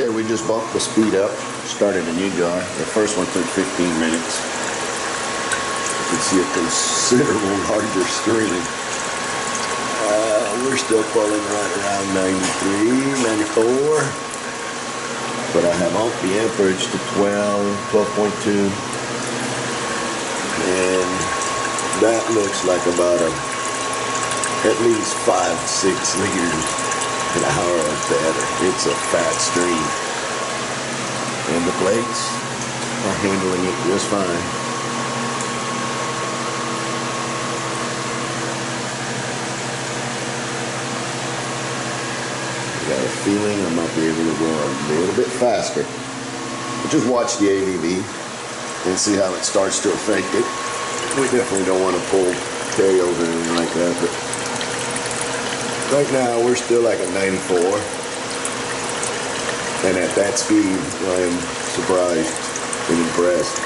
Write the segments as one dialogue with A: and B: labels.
A: Okay, we just bumped the speed up, started a new jar. The first one took 15 minutes. You can see a considerable larger stream. We're still pulling right around 93, 94. But I have bumped the amperage to 12.2. And that looks like about at least 5-6 liters an hour of better. It's a fat stream. And the plates are handling it just fine. I got a feeling I might be able to go a little bit faster. But just watch the ABV and see how it starts to affect it. We definitely don't want to pull carryover or anything like that, but right now we're still like a 94, and at that speed I am surprised and impressed.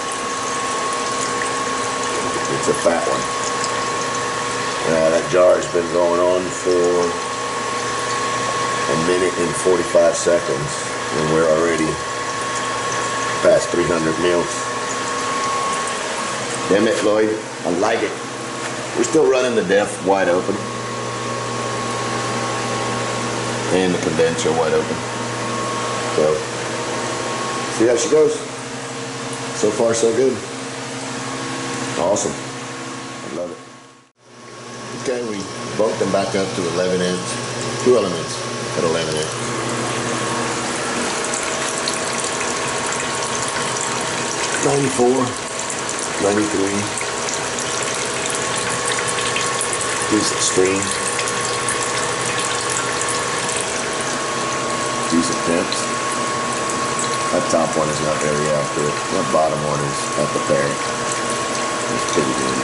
A: It's a fat one. That jar's been going on for 1 minute and 45 seconds, and we're already past 300 mils. Damn it, Floyd, I like it. We're still running the def wide open. And the condenser wide open. So, see how she goes. So far, so good. Awesome. I love it. Okay, we bumped them back up to 11 inch. 2 elements at 11 inch. $94, $93. Decent stream. Decent temps. That top one is not very accurate. That bottom one is at the parent. It's pretty good.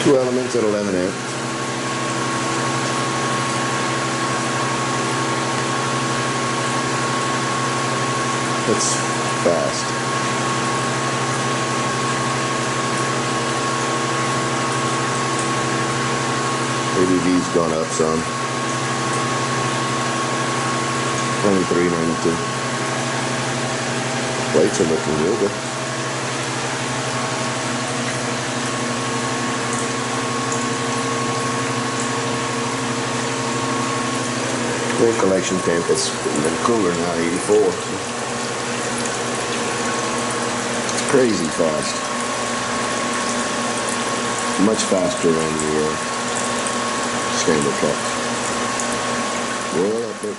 A: Two elements at 11 inch. That's fast. ABV's gone up some. 93, 92. Plates are looking real good. Full collection temp is even cooler now, 84. It's crazy fast. Much faster than the standard cups. Well, I think